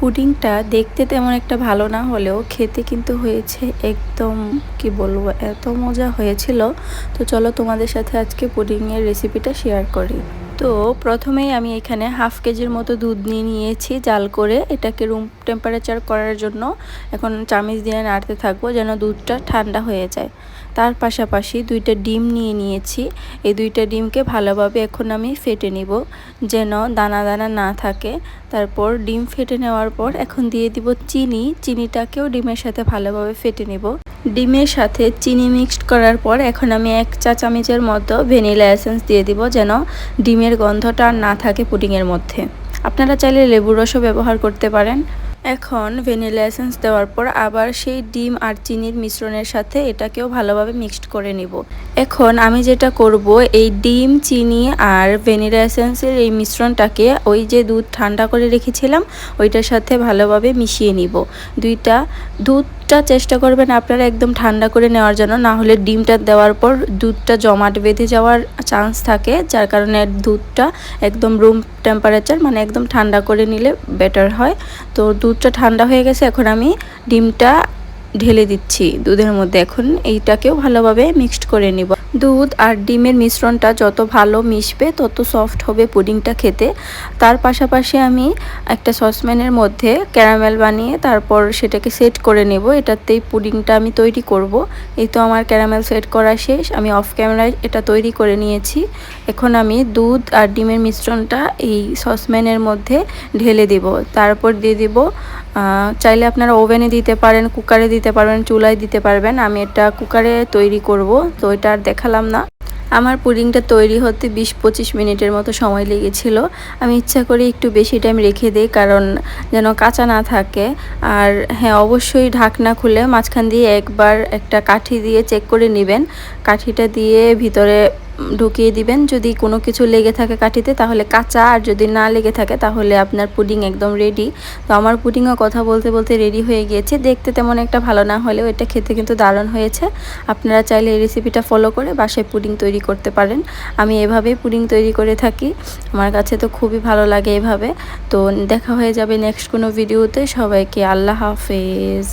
পুডিংটা দেখতে তেমন একটা ভালো না হলেও খেতে কিন্তু হয়েছে একদম কি বলবো, এত মজা হয়েছিল। তো চলো তোমাদের সাথে আজকে পুডিংয়ের রেসিপিটা শেয়ার করি। তো প্রথমেই আমি এখানে হাফ কেজির মতো দুধ নিয়ে নিয়েছি জাল করে, এটাকে রুম টেম্পারেচার করার জন্য এখন চামচ দিয়ে নাড়তে থাকবো যেন দুধটা ঠান্ডা হয়ে যায়। তার পাশাপাশি দুইটা ডিম নিয়ে নিয়েছি। এই দুইটা ডিমকে ভালোভাবে এখন আমি ফেটে নিব যেন দানা দানা না থাকে। তারপর ডিম ফেটে নেওয়ার পর এখন দিয়ে দিব চিনিটাকেও ডিমের সাথে ভালোভাবে ফেটে নিব। ডিমের সাথে চিনি মিক্সড করার পর এখন আমি 1 চা চামচের মতো ভ্যানিলা এসেন্স দিয়ে দিব যেন ডিমের গন্ধটা আর না থাকে পুডিংয়ের মধ্যে। আপনারা চাইলে লেবুর রসও ব্যবহার করতে পারেন। এখন ভ্যানিলা এসেন্স দেওয়ার পর আবার সেই ডিম আর চিনির মিশ্রণের সাথে এটাকেও ভালোভাবে মিক্সড করে নিব। এখন আমি যেটা করব, এই ডিম, চিনি আর ভ্যানিলা এসেন্সের এই মিশ্রণটাকে ওই যে দুধ ঠান্ডা করে রেখেছিলাম ওইটার সাথে ভালোভাবে মিশিয়ে নিব। দুধটা চেষ্টা করবেন আপনারা একদম ঠান্ডা করে নেওয়ার জন্য, না হলে ডিমটা দেওয়ার পর দুধটা জমাট বেঁধে যাওয়ার চান্স থাকে, যার কারণে দুধটা একদম রুম টেম্পারেচার মানে একদম ঠান্ডা করে নিলে বেটার হয়। তো দুধটা ঠান্ডা হয়ে গেছে, এখন আমি ডিমটা ঢেলে দিচ্ছি দুধের মধ্যে। এখন এইটাকেও ভালোভাবে মিক্সড করে নিব। দুধ আর ডিমের মিশ্রণটা যত ভালো মিশবে তত সফট হবে পুডিংটা খেতে। তার পাশাপাশি আমি একটা সসপ্যানের মধ্যে ক্যারামেল বানিয়ে তারপর সেটাকে সেট করে নেব। এটাতেই পুডিংটা আমি তৈরি করব। এই তো আমার ক্যারামেল সেট করা শেষ, আমি অফ ক্যামেরায় এটা তৈরি করে নিয়েছি। এখন আমি দুধ আর ডিমের মিশ্রণটা এই সসপ্যানের মধ্যে ঢেলে দেব। তারপর দিয়ে দিব, চাইলে আপনারা ওভেনে দিতে পারেন, কুকারে দিতে পারবেন, চুলায় দিতে পারবেন। আমি এটা কুকারে তৈরি করব, তো এটা আর দেখালাম না। আমার পুডিংটা তৈরি হতে 20-25 মিনিটের মতো সময় লেগেছিল। আমি ইচ্ছা করে একটু বেশি টাইম রেখে দিই কারণ যেন কাঁচা না থাকে। আর হ্যাঁ, অবশ্যই ঢাকনা খুলে মাঝখান দিয়ে একবার একটা কাঠি দিয়ে চেক করে নেবেন। কাঠিটা দিয়ে ভিতরে ঢুকিয়ে দিবেন। যদি কোনো কিছু লেগে থাকে কাঠিতে তাহলে কাঁচা, আর যদি না লেগে থাকে তাহলে আপনার পুডিং একদম রেডি। তো আমার পুডিংও কথা বলতে বলতে রেডি হয়ে গিয়েছে। দেখতে তেমন একটা ভালো না হলেও এটা খেতে কিন্তু দারুণ হয়েছে। আপনারা চাইলে এই রেসিপিটা ফলো করে বাসায় পুডিং তৈরি করতে পারেন। আমি এভাবেই পুডিং তৈরি করে থাকি, আমার কাছে তো খুবই ভালো লাগে এভাবে। তো দেখা হয়ে যাবে নেক্সট কোনো ভিডিওতে। সবাইকে আল্লাহ হাফেজ।